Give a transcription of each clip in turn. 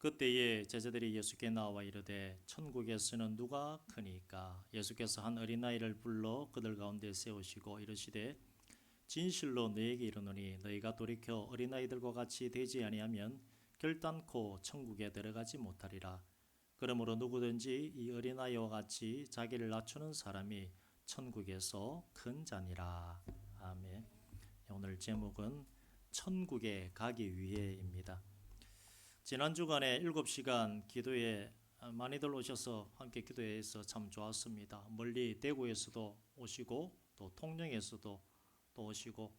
그때에 제자들이 예수께 나와 이르되 천국에서는 누가 크니까? 예수께서 한 어린아이를 불러 그들 가운데 세우시고 이르시되 진실로 너희에게 이르노니 너희가 돌이켜 어린아이들과 같이 되지 아니하면 결단코 천국에 들어가지 못하리라. 그러므로 누구든지 이 어린아이와 같이 자기를 낮추는 사람이 천국에서 큰 자니라. 아멘. 오늘 제목은 천국에 가기 위해입니다. 지난 주간에 7시간 기도에 많이들 오셔서 함께 기도해서 참 좋았습니다. 멀리 대구에서도 오시고 또 통영에서도 또 오시고,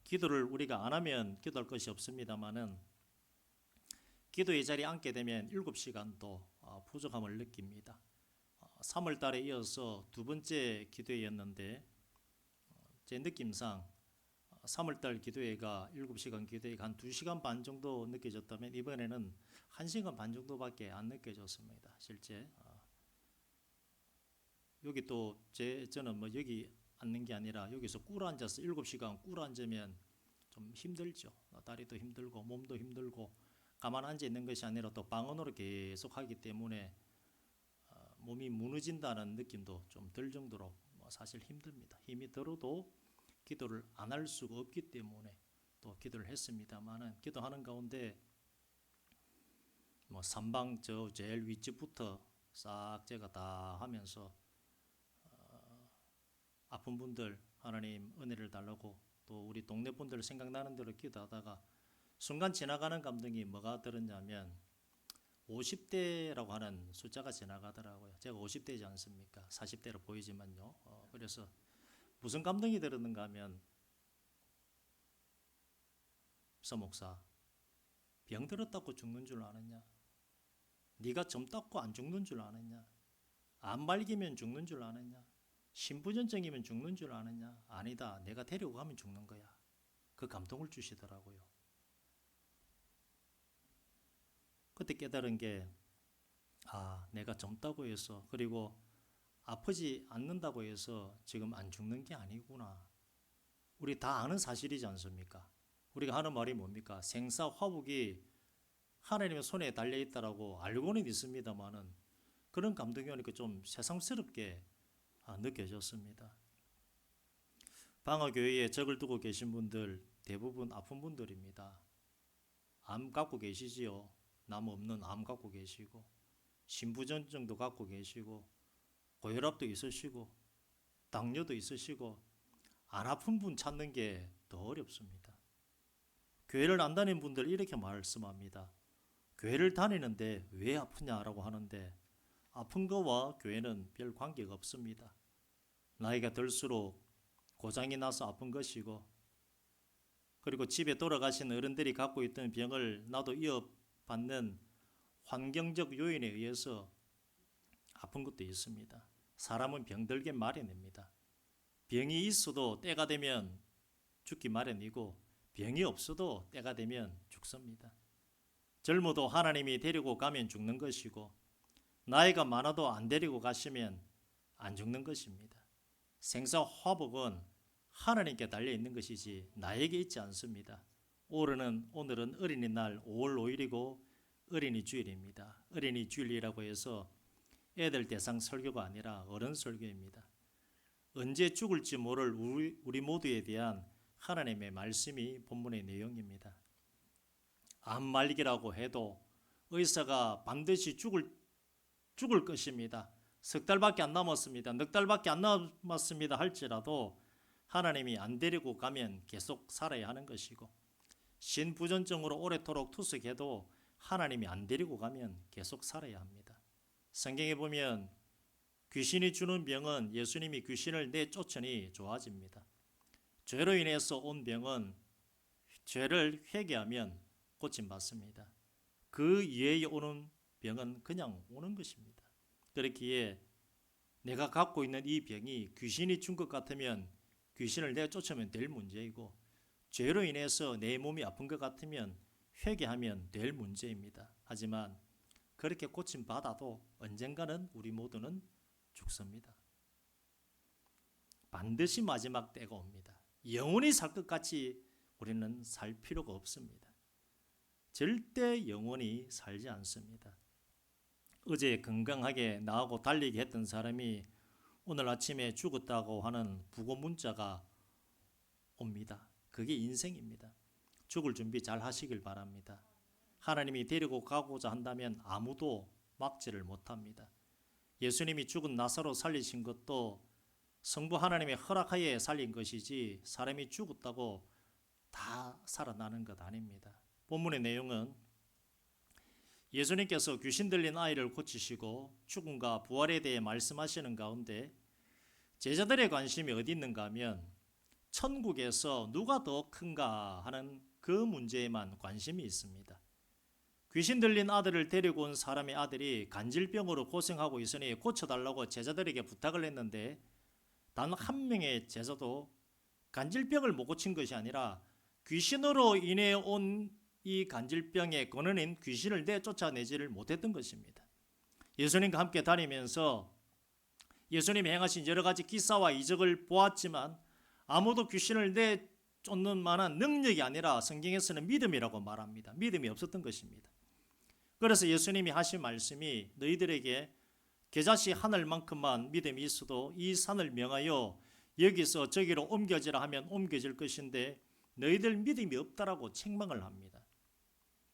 기도를 우리가 안 하면 기도할 것이 없습니다만은 기도의 자리에 앉게 되면 7시간도 부족함을 느낍니다. 3월 달에 이어서 두 번째 기도회였는데 제 느낌상 3월 달 기도회가 7시간 기도회가 한 2시간 반 정도 느껴졌다면 이번에는 1시간 반 정도밖에 안 느껴졌습니다. 실제 여기 또 저는 뭐 여기 앉는 게 아니라 여기서 꿇어 앉아서 7시간 꿇어 앉으면 좀 힘들죠. 다리도 힘들고 몸도 힘들고 가만 앉아 있는 것이 아니라 또 방언으로 계속 하기 때문에 몸이 무너진다는 느낌도 좀 들 정도로 사실 힘듭니다. 힘이 들어도 기도를 안 할 수가 없기 때문에 또 기도를 했습니다만은 기도하는 가운데 삼방 저 제일 윗집부터 싹 제가 다 하면서 아픈 분들 하나님 은혜를 달라고 또 우리 동네 분들 생각나는 대로 기도하다가 순간 지나가는 감동이 뭐가 들었냐면 50대라고 하는 숫자가 지나가더라고요. 제가 50대이지 않습니까? 40대로 보이지만요. 그래서 무슨 감동이 들었는가 하면 서목사 병 들었다고 죽는 줄 아느냐? 네가 젊다고 안 죽는 줄 아느냐? 안 밝이면 죽는 줄 아느냐? 신부전증이면 죽는 줄 아느냐? 아니다. 내가 데리고 가면 죽는 거야. 그 감동을 주시더라고요. 그때 깨달은 게 내가 젊다고 해서 그리고 아프지 않는다고 해서 지금 안 죽는 게 아니구나. 우리 다 아는 사실이지 않습니까? 우리가 하는 말이 뭡니까? 생사화복이 하나님의 손에 달려있다라고 알고는 있습니다만은 그런 감동이 오니까 좀 새삼스럽게 느껴졌습니다. 방어교회에 적을 두고 계신 분들 대부분 아픈 분들입니다. 암 갖고 계시지요. 남 없는 암 갖고 계시고 신부전증도 갖고 계시고 고혈압도 있으시고 당뇨도 있으시고 안 아픈 분 찾는 게 더 어렵습니다. 교회를 안 다니는 분들 이렇게 말씀합니다. 교회를 다니는데 왜 아프냐라고 하는데 아픈 거와 교회는 별 관계가 없습니다. 나이가 들수록 고장이 나서 아픈 것이고 그리고 집에 돌아가신 어른들이 갖고 있던 병을 나도 이어받는 환경적 요인에 의해서 아픈 것도 있습니다. 사람은 병들게 마련입니다. 병이 있어도 때가 되면 죽기 마련이고 병이 없어도 때가 되면 죽습니다. 젊어도 하나님이 데리고 가면 죽는 것이고 나이가 많아도 안 데리고 가시면 안 죽는 것입니다. 생사화복은 하나님께 달려있는 것이지 나에게 있지 않습니다. 오늘은 어린이날 5월 5일이고 어린이 주일입니다. 어린이 주일이라고 해서 애들 대상 설교가 아니라 어른 설교입니다. 언제 죽을지 모를 우리 모두에 대한 하나님의 말씀이 본문의 내용입니다. 암 말기라고 해도 의사가 반드시 죽을 것입니다. 석 달밖에 안 남았습니다. 넉 달밖에 안 남았습니다 할지라도 하나님이 안 데리고 가면 계속 살아야 하는 것이고 신부전증으로 오래도록 투석해도 하나님이 안 데리고 가면 계속 살아야 합니다. 성경에 보면 귀신이 주는 병은 예수님이 귀신을 내쫓으니 좋아집니다. 죄로 인해서 온 병은 죄를 회개하면 고침받습니다. 그 이외에 오는 병은 그냥 오는 것입니다. 그렇기에 내가 갖고 있는 이 병이 귀신이 준 것 같으면 귀신을 내쫓으면 될 문제이고 죄로 인해서 내 몸이 아픈 것 같으면 회개하면 될 문제입니다. 하지만 그렇게 고침받아도 언젠가는 우리 모두는 죽습니다. 반드시 마지막 때가 옵니다. 영원히 살 것 같이 우리는 살 필요가 없습니다. 절대 영원히 살지 않습니다. 어제 건강하게 나하고 달리기 했던 사람이 오늘 아침에 죽었다고 하는 부고 문자가 옵니다. 그게 인생입니다. 죽을 준비 잘 하시길 바랍니다. 하나님이 데리고 가고자 한다면 아무도 막지를 못합니다. 예수님이 죽은 나사로 살리신 것도 성부 하나님의 허락하에 살린 것이지 사람이 죽었다고 다 살아나는 것 아닙니다. 본문의 내용은 예수님께서 귀신 들린 아이를 고치시고 죽음과 부활에 대해 말씀하시는 가운데 제자들의 관심이 어디 있는가 하면 천국에서 누가 더 큰가 하는 그 문제에만 관심이 있습니다. 귀신 들린 아들을 데리고 온 사람의 아들이 간질병으로 고생하고 있으니 고쳐달라고 제자들에게 부탁을 했는데 단 한 명의 제자도 간질병을 못 고친 것이 아니라 귀신으로 인해 온 이 간질병의 근원인 귀신을 내쫓아내지를 못했던 것입니다. 예수님과 함께 다니면서 예수님이 행하신 여러 가지 기사와 이적을 보았지만 아무도 귀신을 내쫓는 만한 능력이 아니라 성경에서는 믿음이라고 말합니다. 믿음이 없었던 것입니다. 그래서 예수님이 하신 말씀이 너희들에게 겨자씨 하늘만큼만 믿음이 있어도 이 산을 명하여 여기서 저기로 옮겨지라 하면 옮겨질 것인데 너희들 믿음이 없다라고 책망을 합니다.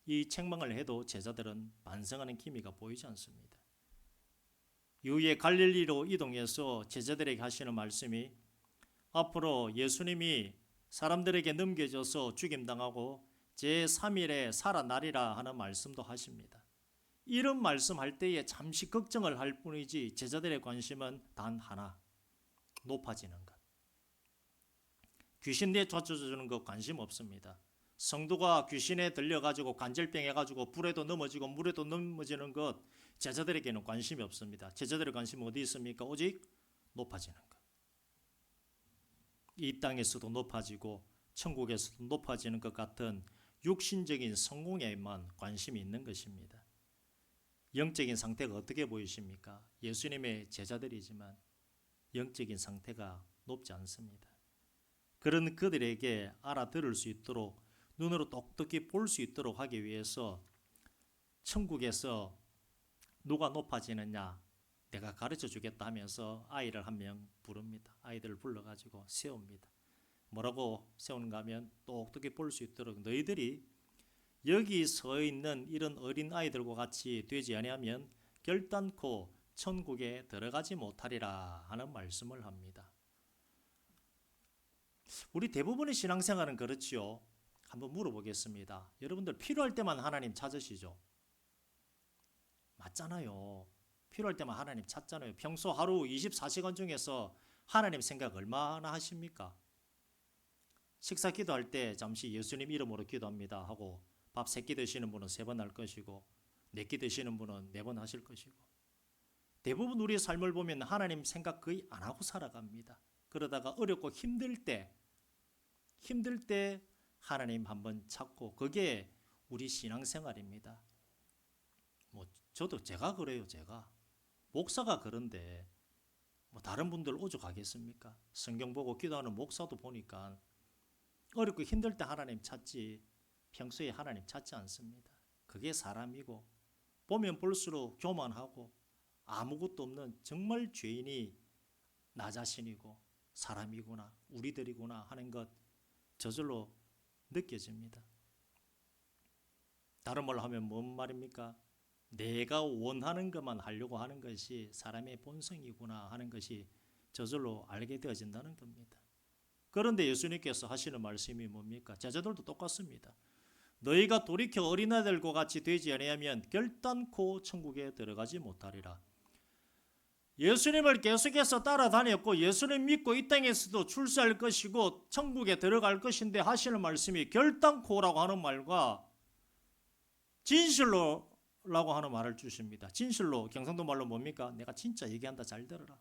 이 책망을 해도 제자들은 반성하는 기미가 보이지 않습니다. 이후에 갈릴리로 이동해서 제자들에게 하시는 말씀이 앞으로 예수님이 사람들에게 넘겨져서 죽임당하고 제3일에 살아나리라 하는 말씀도 하십니다. 이런 말씀할 때에 잠시 걱정을 할 뿐이지 제자들의 관심은 단 하나, 높아지는 것. 귀신 내쫓아주는 것 관심 없습니다. 성도가 귀신에 들려가지고 간질병 해가지고 불에도 넘어지고 물에도 넘어지는 것 제자들에게는 관심이 없습니다. 제자들의 관심은 어디 있습니까? 오직 높아지는 것. 이 땅에서도 높아지고 천국에서도 높아지는 것 같은 육신적인 성공에만 관심이 있는 것입니다. 영적인 상태가 어떻게 보이십니까? 예수님의 제자들이지만 영적인 상태가 높지 않습니다. 그런 그들에게 알아들을 수 있도록 눈으로 똑똑히 볼 수 있도록 하기 위해서 천국에서 누가 높아지느냐 내가 가르쳐 주겠다 하면서 아이를 한 명 부릅니다. 아이들을 불러가지고 세웁니다. 뭐라고 세우는가 하면 똑똑히 볼 수 있도록 너희들이 여기 서 있는 이런 어린 아이들과 같이 되지 아니하면 결단코 천국에 들어가지 못하리라 하는 말씀을 합니다. 우리 대부분의 신앙생활은 그렇지요. 한번 물어보겠습니다. 여러분들 필요할 때만 하나님 찾으시죠? 맞잖아요. 필요할 때만 하나님 찾잖아요. 평소 하루 24시간 중에서 하나님 생각 얼마나 하십니까? 식사 기도할 때 잠시 예수님 이름으로 기도합니다 하고 밥 3끼 드시는 분은 3번 할 것이고 4끼 드시는 분은 4번 하실 것이고 대부분 우리의 삶을 보면 하나님 생각 거의 안 하고 살아갑니다. 그러다가 어렵고 힘들 때 하나님 한번 찾고 그게 우리 신앙생활입니다. 저도 제가 그래요. 제가 목사가 그런데 다른 분들 오죽하겠습니까? 성경 보고 기도하는 목사도 보니까 어렵고 힘들 때 하나님 찾지 평소에 하나님 찾지 않습니다. 그게 사람이고 보면 볼수록 교만하고 아무것도 없는 정말 죄인이 나 자신이고 사람이구나 우리들이구나 하는 것 저절로 느껴집니다. 다른 말로 하면 뭔 말입니까? 내가 원하는 것만 하려고 하는 것이 사람의 본성이구나 하는 것이 저절로 알게 되어진다는 겁니다. 그런데 예수님께서 하시는 말씀이 뭡니까? 제자들도 똑같습니다. 너희가 돌이켜 어린아이들과 같이 되지 아니하면 결단코 천국에 들어가지 못하리라. 예수님을 계속해서 따라다녔고 예수님 믿고 이 땅에서도 출세할 것이고 천국에 들어갈 것인데 하시는 말씀이 결단코라고 하는 말과 진실로라고 하는 말을 주십니다. 진실로 경상도 말로 뭡니까? 내가 진짜 얘기한다 잘 들어라.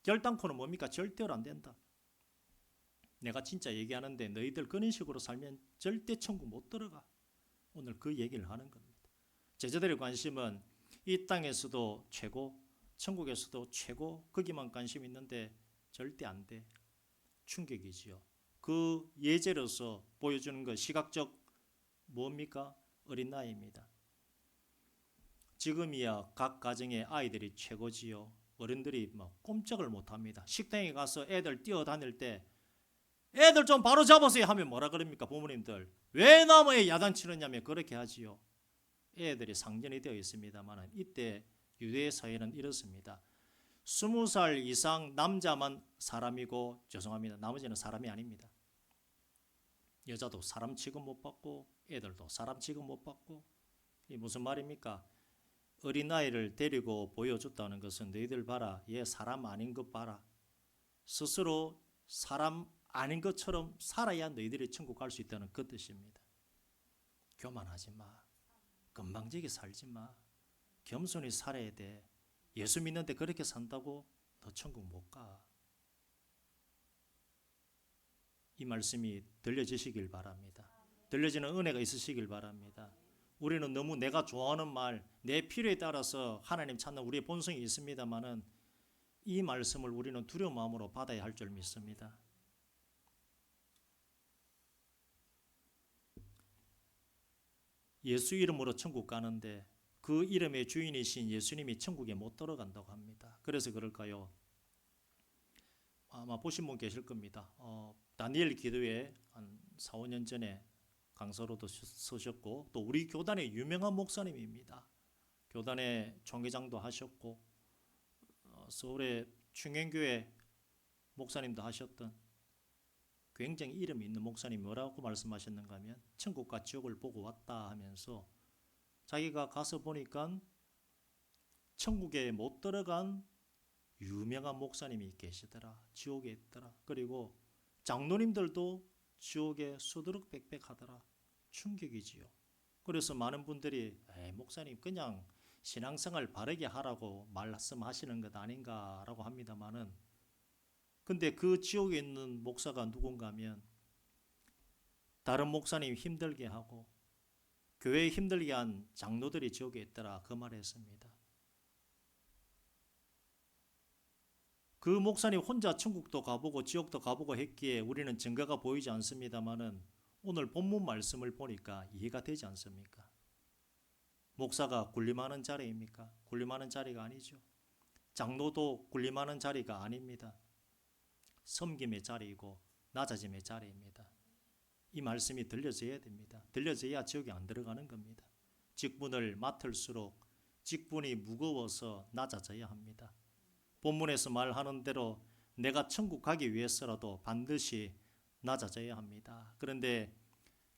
결단코는 뭡니까? 절대로 안 된다. 내가 진짜 얘기하는데 너희들 그런 식으로 살면 절대 천국 못 들어가. 오늘 그 얘기를 하는 겁니다. 제자들의 관심은 이 땅에서도 최고, 천국에서도 최고, 거기만 관심 있는데 절대 안 돼. 충격이지요. 그 예제로서 보여주는 것 시각적 뭡니까? 어린 나이입니다. 지금이야 각 가정의 아이들이 최고지요. 어른들이 뭐 꼼짝을 못합니다. 식당에 가서 애들 뛰어다닐 때 애들 좀 바로 잡으세요 하면 뭐라 그럽니까? 부모님들 왜 나무에 야단치느냐며 그렇게 하지요. 애들이 상전이 되어 있습니다만 이때 유대 사회는 이렇습니다. 20살 이상 남자만 사람이고, 죄송합니다, 나머지는 사람이 아닙니다. 여자도 사람 취급 못 받고 애들도 사람 취급 못 받고. 이 무슨 말입니까? 어린아이를 데리고 보여줬다는 것은 너희들 봐라, 얘 사람 아닌 것 봐라, 스스로 사람 아닌 것처럼 살아야 너희들이 천국 갈 수 있다는 그 뜻입니다. 교만하지 마, 건방지게 살지 마, 겸손히 살아야 돼. 예수 믿는데 그렇게 산다고 너 천국 못 가. 이 말씀이 들려지시길 바랍니다. 들려지는 은혜가 있으시길 바랍니다. 우리는 너무 내가 좋아하는 말, 내 필요에 따라서 하나님 찾는 우리의 본성이 있습니다만은 이 말씀을 우리는 두려운 마음으로 받아야 할 줄 믿습니다. 예수 이름으로 천국 가는데 그 이름의 주인이신 예수님이 천국에 못 들어간다고 합니다. 그래서 그럴까요? 아마 보신 분 계실 겁니다. 다니엘 기도회 한 4, 5년 전에 강사로도 서셨고, 또 우리 교단의 유명한 목사님입니다. 교단의 총회장도 하셨고, 서울의 충행교회 목사님도 하셨던 굉장히 이름이 있는 목사님이 뭐라고 말씀하셨는가 하면 천국과 지옥을 보고 왔다 하면서 자기가 가서 보니까 천국에 못 들어간 유명한 목사님이 계시더라. 지옥에 있더라. 그리고 장로님들도 지옥에 수두룩백백 하더라. 충격이지요. 그래서 많은 분들이 목사님 그냥 신앙생활 바르게 하라고 말씀하시는 것 아닌가라고 합니다만은, 근데 그 지옥에 있는 목사가 누군가 하면 다른 목사님 힘들게 하고 교회 힘들게 한 장로들이 지옥에 있더라, 그 말을 했습니다. 그 목사님 혼자 천국도 가보고 지옥도 가보고 했기에 우리는 증거가 보이지 않습니다만은 오늘 본문 말씀을 보니까 이해가 되지 않습니까? 목사가 군림하는 자리입니까? 군림하는 자리가 아니죠. 장로도 군림하는 자리가 아닙니다. 섬김의 자리이고 낮아짐의 자리입니다. 이 말씀이 들려져야 됩니다. 들려져야 지옥에 안 들어가는 겁니다. 직분을 맡을수록 직분이 무거워서 낮아져야 합니다. 본문에서 말하는 대로 내가 천국 가기 위해서라도 반드시 낮아져야 합니다. 그런데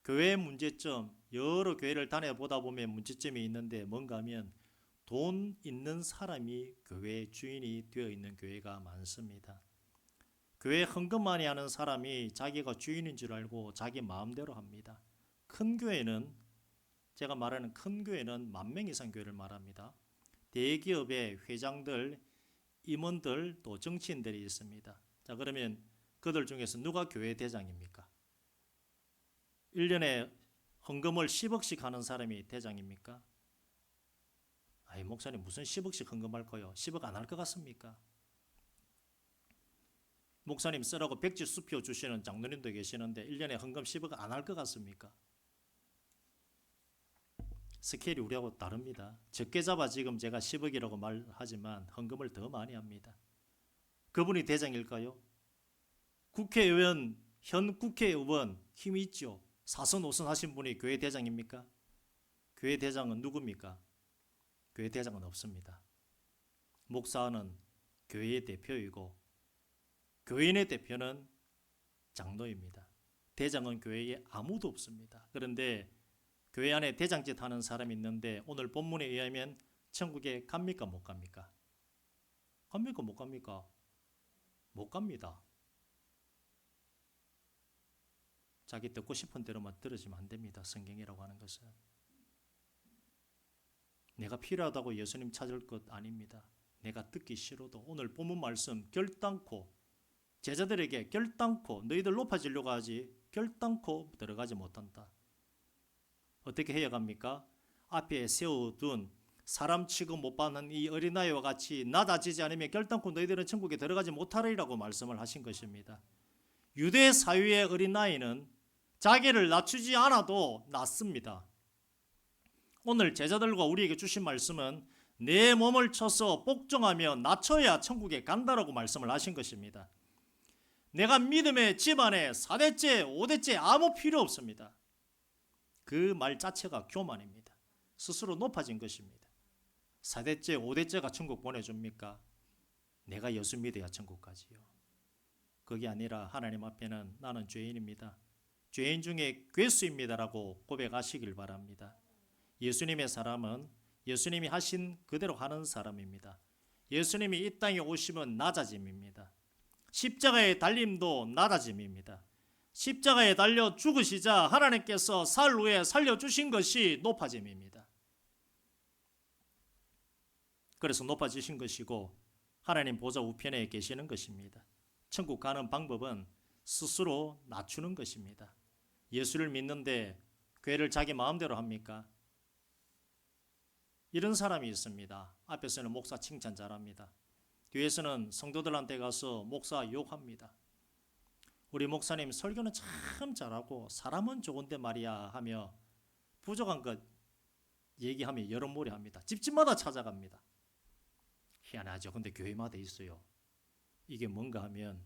교회의 문제점, 여러 교회를 다녀보다 보면 문제점이 있는데 뭔가 하면 돈 있는 사람이 교회의 주인이 되어 있는 교회가 많습니다. 교회 헌금 많이 하는 사람이 자기가 주인인 줄 알고 자기 마음대로 합니다. 큰 교회는, 제가 말하는 큰 교회는 10,000명 이상 교회를 말합니다. 대기업의 회장들, 임원들, 또 정치인들이 있습니다. 자, 그러면 그들 중에서 누가 교회 대장입니까? 1년에 헌금을 10억씩 하는 사람이 대장입니까? 아이, 목사님 무슨 10억씩 헌금할 거요? 10억 안 할 것 같습니까? 목사님 쓰라고 백지 수표 주시는 장로님도 계시는데 1년에 헌금 10억 안 할 것 같습니까? 스케일이 우리하고 다릅니다. 적게 잡아 지금 제가 10억이라고 말하지만 헌금을 더 많이 합니다. 그분이 대장일까요? 국회의원, 현 국회의원 힘이 있죠. 4선 5선 하신 분이 교회 대장입니까? 교회 대장은 누굽니까? 교회 대장은 없습니다. 목사는 교회의 대표이고 교인의 대표는 장로입니다. 대장은 교회에 아무도 없습니다. 그런데 교회 안에 대장짓 하는 사람이 있는데 오늘 본문에 의하면 천국에 갑니까 못 갑니까? 갑니까 못 갑니까? 못 갑니다. 자기 듣고 싶은 대로만 들으시면 안 됩니다. 성경이라고 하는 것은 내가 필요하다고 예수님 찾을 것 아닙니다. 내가 듣기 싫어도 오늘 본문 말씀 결단코 제자들에게 결단코 너희들 높아지려고 하지 결단코 들어가지 못한다. 어떻게 해야 합니까? 앞에 세워둔 사람 취급 못 받는 이 어린아이와 같이 낮아지지 않으면 결단코 너희들은 천국에 들어가지 못하리라고 말씀을 하신 것입니다. 유대 사회의 어린아이는 자기를 낮추지 않아도 낮습니다. 오늘 제자들과 우리에게 주신 말씀은 내 몸을 쳐서 복종하며 낮춰야 천국에 간다라고 말씀을 하신 것입니다. 내가 믿음의 집안에 4대째, 5대째 아무 필요 없습니다. 그 말 자체가 교만입니다. 스스로 높아진 것입니다. 4대째, 5대째가 천국 보내줍니까? 내가 예수 믿어야 천국 가지요. 그게 아니라 하나님 앞에는 나는 죄인입니다. 죄인 중에 괴수입니다라고 고백하시길 바랍니다. 예수님의 사람은 예수님이 하신 그대로 하는 사람입니다. 예수님이 이 땅에 오심은 낮아짐입니다. 십자가의 달림도 낮아짐입니다. 십자가에 달려 죽으시자 하나님께서 사흘 후에 살려주신 것이 높아짐입니다. 그래서 높아지신 것이고 하나님 보좌 우편에 계시는 것입니다. 천국 가는 방법은 스스로 낮추는 것입니다. 예수를 믿는데 교회를 자기 마음대로 합니까? 이런 사람이 있습니다. 앞에서는 목사 칭찬 잘합니다. 뒤에서는 성도들한테 가서 목사 욕합니다. 우리 목사님 설교는 참 잘하고 사람은 좋은데 말이야 하며 부족한 것 얘기하며 여론몰이 합니다. 집집마다 찾아갑니다. 희한하죠. 근데 교회마다 있어요. 이게 뭔가 하면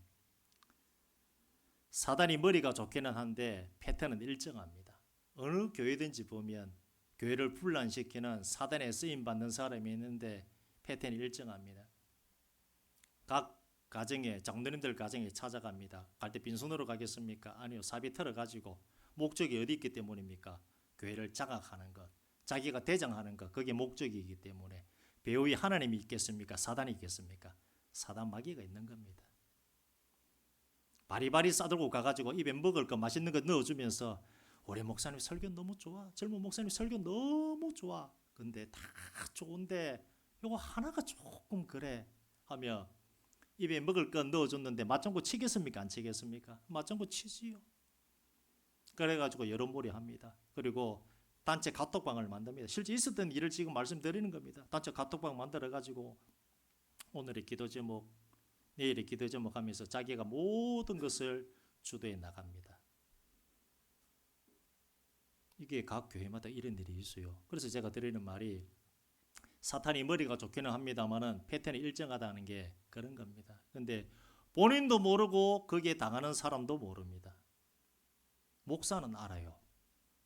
사단이 머리가 좋기는 한데 패턴은 일정합니다. 어느 교회든지 보면 교회를 분란시키는 사단에 쓰임받는 사람이 있는데 패턴이 일정합니다. 각 가정에 장로님들 가정에 찾아갑니다. 갈 때 빈손으로 가겠습니까? 아니요. 사비 털어가지고 목적이 어디 있기 때문입니까? 교회를 장악하는 것, 자기가 대장하는 것, 그게 목적이기 때문에 배후에 하나님이 있겠습니까? 사단이 있겠습니까? 사단 마귀가 있는 겁니다. 바리바리 싸들고 가가지고 입에 먹을 거 맛있는 거 넣어주면서 우리 목사님 설교 너무 좋아. 젊은 목사님 설교 너무 좋아. 근데 다 좋은데 요거 하나가 조금 그래 하며 입에 먹을 거 넣어줬는데 맞장구 치겠습니까? 안 치겠습니까? 맞장구 치지요. 그래가지고 여론몰이 합니다. 그리고 단체 카톡방을 만듭니다. 실제 있었던 일을 지금 말씀드리는 겁니다. 단체 카톡방 만들어가지고 오늘의 기도 제목, 내일의 기도 제목 하면서 자기가 모든 것을 주도해 나갑니다. 이게 각 교회마다 이런 일이 있어요. 그래서 제가 드리는 말이 사탄이 머리가 좋기는 합니다만은 패턴이 일정하다는 게 그런 겁니다. 근데 본인도 모르고 거기에 당하는 사람도 모릅니다. 목사는 알아요.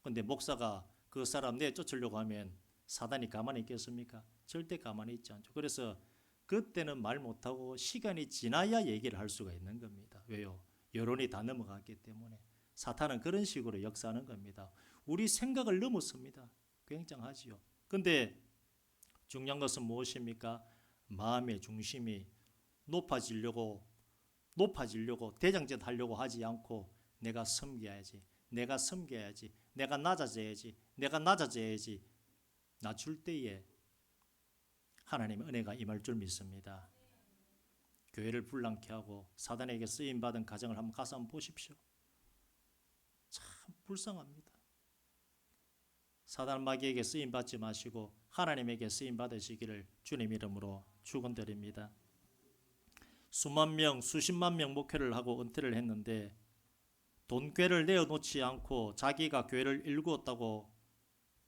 근데 목사가 그 사람 내쫓으려고 하면 사단이 가만히 있겠습니까? 절대 가만히 있지 않죠. 그래서 그때는 말 못하고 시간이 지나야 얘기를 할 수가 있는 겁니다. 왜요? 여론이 다 넘어갔기 때문에. 사탄은 그런 식으로 역사하는 겁니다. 우리 생각을 넘었습니다. 굉장하지요. 근데 중요한 것은 무엇입니까? 마음의 중심이 높아지려고 대장짓 하려고 하지 않고 내가 섬겨야지, 내가 섬겨야지, 내가 낮아져야지, 내가 낮아져야지 낮출 때에 하나님의 은혜가 임할 줄 믿습니다. 교회를 불량케 하고 사단에게 쓰임받은 가정을 한번 가서 한번 보십시오. 참 불쌍합니다. 사단 마귀에게 쓰임받지 마시고 하나님에게 쓰임받으시기를 주님 이름으로 축원드립니다. 수만 명, 수십만 명 목회를 하고 은퇴를 했는데 돈괴를 내어놓지 않고 자기가 교회를 일구었다고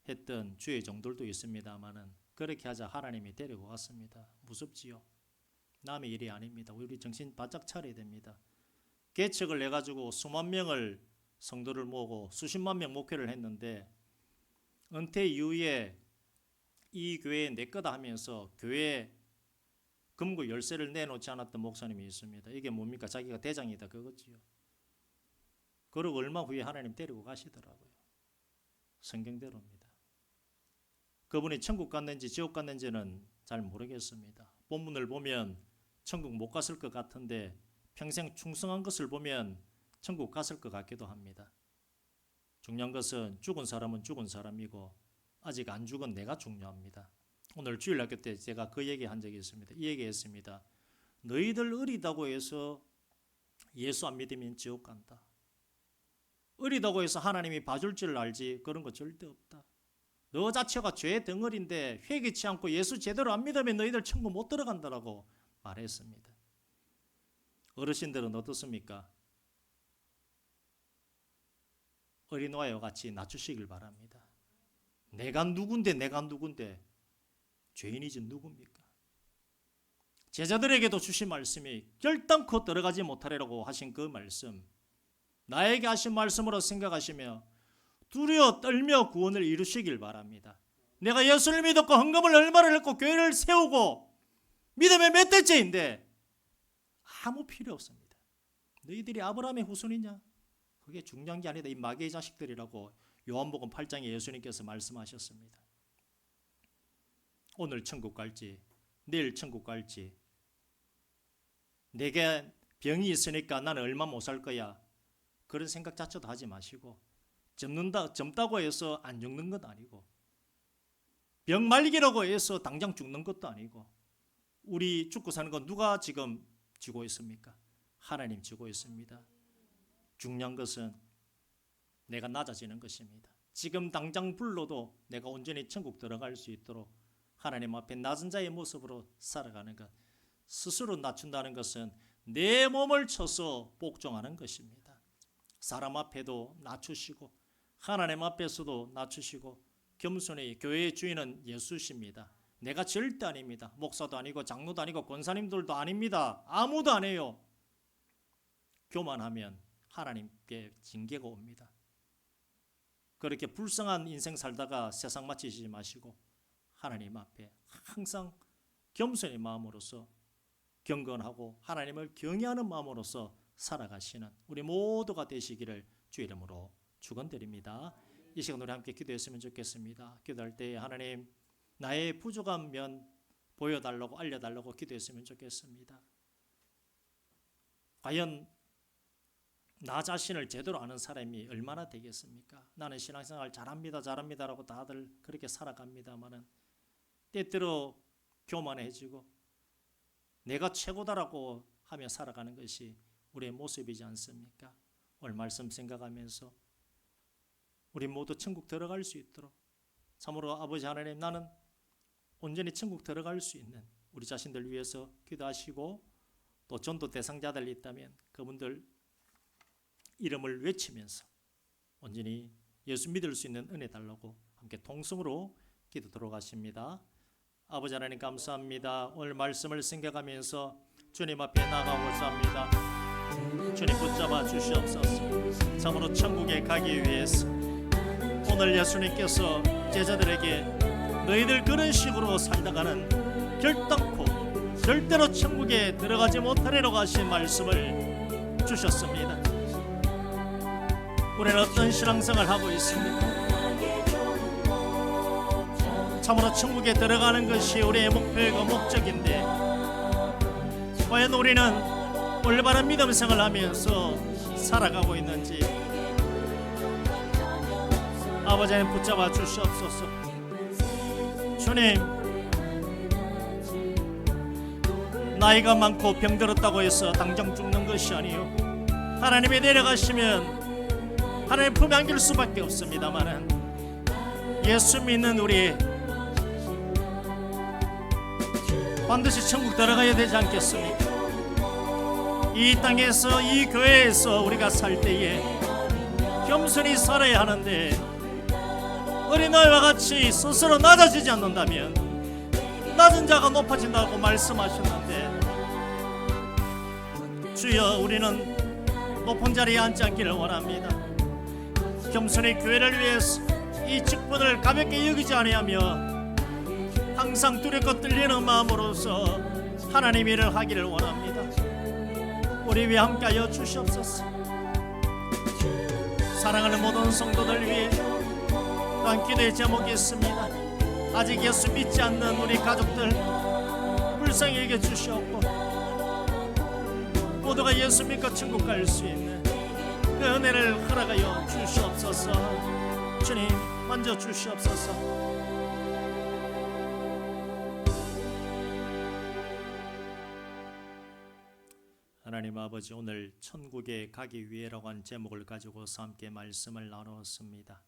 했던 주의 종들도 있습니다만은 그렇게 하자 하나님이 데리고 갔습니다. 무섭지요. 남의 일이 아닙니다. 우리 정신 바짝 차려야 됩니다. 계책을 내가지고 수만 명을 성도를 모으고 수십만 명 목회를 했는데 은퇴 이후에 이 교회 내 거다 하면서 교회 금고 열쇠를 내놓지 않았던 목사님이 있습니다. 이게 뭡니까? 자기가 대장이다 그거지요. 그러고 얼마 후에 하나님 데리고 가시더라고요. 성경대로입니다. 그분이 천국 갔는지 지옥 갔는지는 잘 모르겠습니다. 본문을 보면 천국 못 갔을 것 같은데 평생 충성한 것을 보면 천국 갔을 것 같기도 합니다. 중요한 것은 죽은 사람은 죽은 사람이고 아직 안 죽은 내가 중요합니다. 오늘 주일학교 때 제가 그 얘기 한 적이 있습니다. 이 얘기 했습니다. 너희들 어리다고 해서 예수 안 믿으면 지옥 간다. 어리다고 해서 하나님이 봐줄 줄 알지 그런 거 절대 없다. 너 자체가 죄 덩어리인데 회개치 않고 예수 제대로 안 믿으면 너희들 천국 못 들어간다라고 말했습니다. 어르신들은 어떻습니까? 어린아이와 같이 낮추시길 바랍니다. 내가 누군데 죄인이지 누굽니까? 제자들에게도 주신 말씀이 결단코 들어가지 못하리라고 하신 그 말씀, 나에게 하신 말씀으로 생각하시며 두려워 떨며 구원을 이루시길 바랍니다. 내가 예수를 믿었고 헌금을 얼마를 했고 교회를 세우고 믿음의 몇 대째인데 아무 필요 없습니다. 너희들이 아브라함의 후손이냐? 그게 중요한 게 아니다. 이 마귀의 자식들이라고 요한복음 8장에 예수님께서 말씀하셨습니다. 오늘 천국 갈지 내일 천국 갈지, 내게 병이 있으니까 나는 얼마 못 살 거야, 그런 생각 자체도 하지 마시고, 젊다고 해서 안 죽는 것 아니고, 병 말기라고 해서 당장 죽는 것도 아니고, 우리 죽고 사는 건 누가 지금 쥐고 있습니까? 하나님 쥐고 있습니다. 중요한 것은 내가 낮아지는 것입니다. 지금 당장 불러도 내가 온전히 천국 들어갈 수 있도록 하나님 앞에 낮은 자의 모습으로 살아가는 것, 스스로 낮춘다는 것은 내 몸을 쳐서 복종하는 것입니다. 사람 앞에도 낮추시고 하나님 앞에서도 낮추시고, 겸손히 교회의 주인은 예수십니다. 내가 절대 아닙니다. 목사도 아니고 장로도 아니고 권사님들도 아닙니다. 아무도 안 해요. 교만하면 하나님께 징계가 옵니다. 그렇게 불쌍한 인생 살다가 세상 마치지 마시고 하나님 앞에 항상 겸손의 마음으로서 경건하고 하나님을 경외하는 마음으로서 살아가시는 우리 모두가 되시기를 주의 이름으로 축원드립니다. 이 시간 우리 함께 기도했으면 좋겠습니다. 기도할 때 하나님, 나의 부족한 면 보여달라고 알려달라고 기도했으면 좋겠습니다. 과연 나 자신을 제대로 아는 사람이 얼마나 되겠습니까? 나는 신앙생활 잘합니다라고 다들 그렇게 살아갑니다마는 때때로 교만해지고 내가 최고다라고 하며 살아가는 것이 우리의 모습이지 않습니까? 오늘 말씀 생각하면서 우리 모두 천국 들어갈 수 있도록, 참으로 아버지 하나님, 나는 온전히 천국 들어갈 수 있는 우리 자신들 위해서 기도하시고, 또 전도 대상자들 있다면 그분들 이름을 외치면서 온전히 예수 믿을 수 있는 은혜 달라고 함께 통성으로 기도하도록 하십니다. 아버지 하나님 감사합니다. 오늘 말씀을 생각하면서 주님 앞에 나가고자 합니다. 주님 붙잡아 주시옵소서. 참으로 천국에 가기 위해서 오늘 예수님께서 제자들에게 너희들 그런 식으로 살다가는 결단코 절대로 천국에 들어가지 못하리라고 하신 말씀을 주셨습니다. 우리는 어떤 신앙생활을 하고 있습니까? 참으로 천국에 들어가는 것이 우리의 목표이고 목적인데, 과연 우리는 올바른 믿음 생활을 하면서 살아가고 있는지 아버지 하나님 붙잡아 주시옵소서. 주님, 나이가 많고 병들었다고 해서 당장 죽는 것이 아니요, 하나님이 내려가시면 하나님 품에 안길 수밖에 없습니다만, 예수 믿는 우리 반드시 천국 들어가야 되지 않겠습니까? 이 땅에서, 이 교회에서 우리가 살 때에 겸손히 살아야 하는데, 어린아이와 같이 스스로 낮아지지 않는다면 낮은 자가 높아진다고 말씀하셨는데, 주여, 우리는 높은 자리에 앉지 않기를 원합니다. 겸손히 교회를 위해서 이 직분을 가볍게 여기지 아니하며 항상 두렵고 떨리는 마음으로서 하나님 일을 하기를 원합니다. 우리 위해 함께하여 주시옵소서. 사랑하는 모든 성도들 위해 또한 기도의 제목이 있습니다. 아직 예수 믿지 않는 우리 가족들 불쌍히 여겨 주시옵고, 모두가 예수 믿고 천국 갈 수 있는 그 은혜를 허락하여 주시옵소서. 주님, 만져 주시옵소서. 하나님 아버지, 오늘 천국에 가기 위해라고 하는 제목을 가지고서 함께 말씀을 나누었습니다.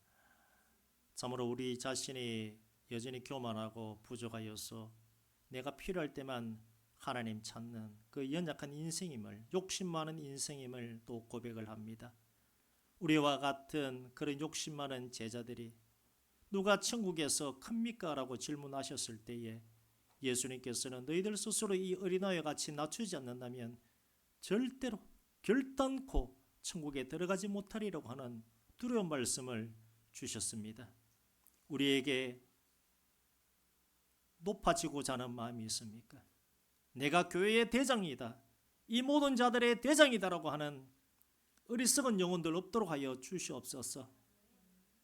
참으로 우리 자신이 여전히 교만하고 부족하여서 내가 필요할 때만 하나님 찾는 그 연약한 인생임을, 욕심 많은 인생임을 또 고백을 합니다. 우리와 같은 그런 욕심 많은 제자들이 누가 천국에서 큽니까? 라고 질문하셨을 때에 예수님께서는 너희들 스스로 이 어린아이와 같이 낮추지 않는다면 절대로 결단코 천국에 들어가지 못하리라고 하는 두려운 말씀을 주셨습니다. 우리에게 높아지고자 하는 마음이 있습니까? 내가 교회의 대장이다, 이 모든 자들의 대장이다라고 하는 어리석은 영혼들 없도록 하여 주시옵소서.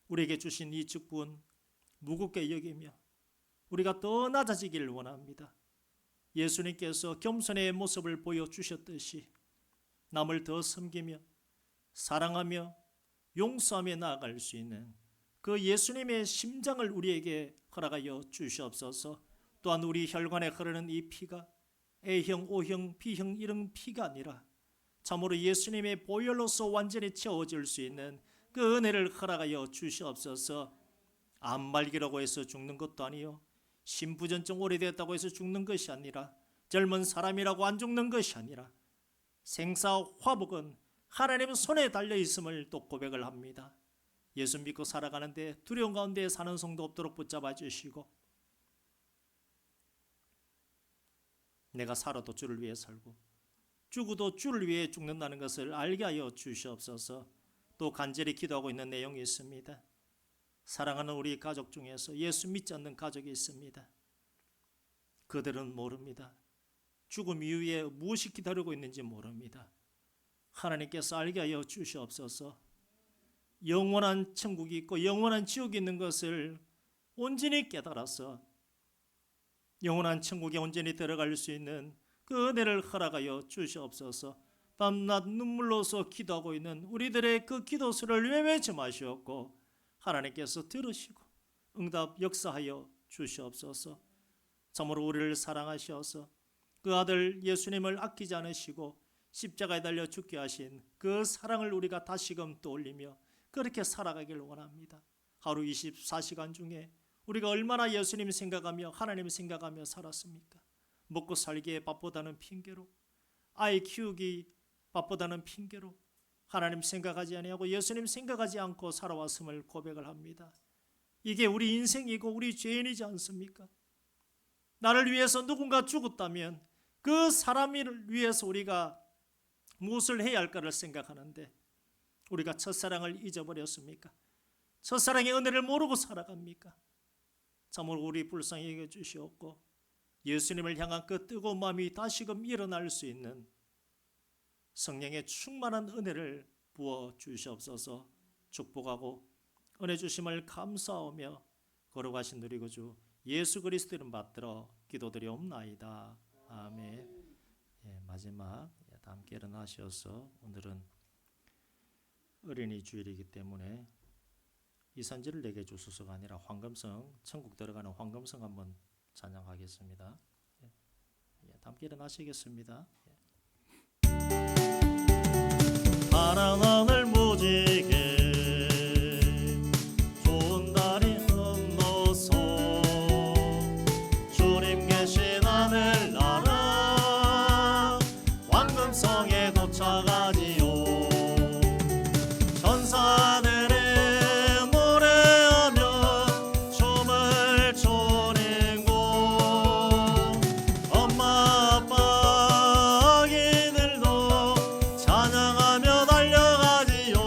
우리에게 주신 이 직분 무겁게 여기며 우리가 더 낮아지기를 원합니다. 예수님께서 겸손의 모습을 보여주셨듯이 남을 더 섬기며 사랑하며 용서하며 나아갈 수 있는 그 예수님의 심장을 우리에게 허락하여 주시옵소서. 또한 우리 혈관에 흐르는 이 피가 A형, O형, B형 이런 피가 아니라 참으로 예수님의 보혈로서 완전히 채워질 수 있는 그 은혜를 허락하여 주시옵소서. 암말기라고 해서 죽는 것도 아니요, 신부전증 오래됐다고 해서 죽는 것이 아니라, 젊은 사람이라고 안 죽는 것이 아니라 생사화복은 하나님 손에 달려있음을 또 고백을 합니다. 예수 믿고 살아가는데 두려움 가운데 사는 성도 없도록 붙잡아 주시고, 내가 살아도 주를 위해 살고 죽어도 주를 위해 죽는다는 것을 알게 하여 주시옵소서. 또 간절히 기도하고 있는 내용이 있습니다. 사랑하는 우리 가족 중에서 예수 믿지 않는 가족이 있습니다. 그들은 모릅니다. 죽음 이후에 무엇이 기다리고 있는지 모릅니다. 하나님께서 알게 하여 주시옵소서. 영원한 천국이 있고 영원한 지옥이 있는 것을 온전히 깨달아서 영원한 천국에 온전히 들어갈 수 있는 그 은혜를 허락하여 주시옵소서. 밤낮 눈물로서 기도하고 있는 우리들의 그 기도수를 외면치 마시옵고 하나님께서 들으시고 응답 역사하여 주시옵소서. 참으로 우리를 사랑하셔서 그 아들 예수님을 아끼지 않으시고 십자가에 달려 죽게 하신 그 사랑을 우리가 다시금 떠올리며 그렇게 살아가길 원합니다. 하루 24시간 중에 우리가 얼마나 예수님 생각하며 하나님 생각하며 살았습니까? 먹고 살기에 바쁘다는 핑계로, 아이 키우기 바쁘다는 핑계로 하나님 생각하지 아니하고 예수님 생각하지 않고 살아왔음을 고백을 합니다. 이게 우리 인생이고 우리 죄인이지 않습니까? 나를 위해서 누군가 죽었다면 그 사람을 위해서 우리가 무엇을 해야 할까를 생각하는데 우리가 첫사랑을 잊어버렸습니까? 첫사랑의 은혜를 모르고 살아갑니까? 참으로 우리 불쌍히 여겨 주시옵고 예수님을 향한 그 뜨거운 마음이 다시금 일어날 수 있는 성령의 충만한 은혜를 부어 주시옵소서. 축복하고 은혜 주심을 감사하며 거룩하신 우리 구주 예수 그리스도 이름 받들어 기도드리옵나이다. 아멘. 마지막 다 함께 일어나셔서 오늘은 어린이 주일이기 때문에 이 산지를 내게 주소서가 아니라 황금성, 천국 들어가는 황금성 한번 찬양하겠습니다. 다 함께 일어나시겠습니다. 파란 하늘 무지개 좋은 달이 건너서 주님 계신 하늘나라 황금성에 도착하지요. 천사들의 노래하며 춤을 추는 곳, 엄마 아빠 아기들도 찬양하며 달려가지요.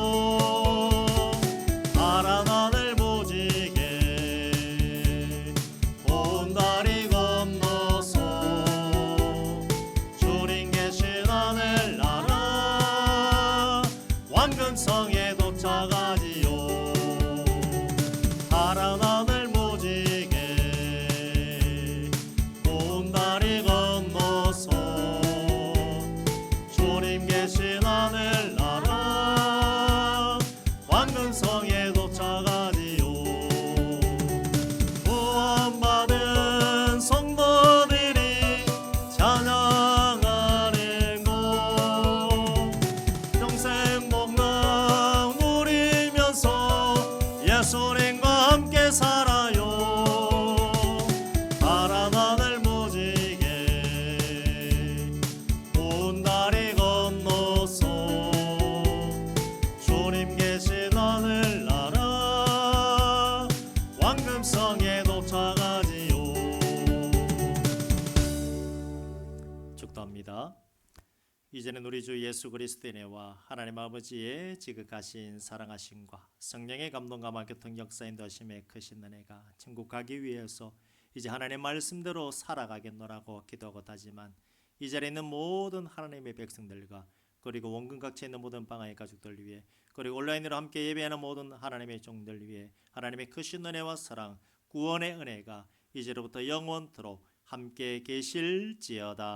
이제는 우리 주 예수 그리스도의 은혜와 하나님 아버지의 지극하신 사랑하심과 성령의 감동감화 교통 역사 인도하심의 크신 은혜가 천국 가기 위해서 이제 하나님의 말씀대로 살아가겠노라고 기도하고 하지만 이 자리에 있는 모든 하나님의 백성들과 그리고 원근 각지에 있는 모든 방황의 가족들 위해 그리고 온라인으로 함께 예배하는 모든 하나님의 종들 위해 하나님의 크신 은혜와 사랑 구원의 은혜가 이제로부터 영원토록 함께 계실지어다.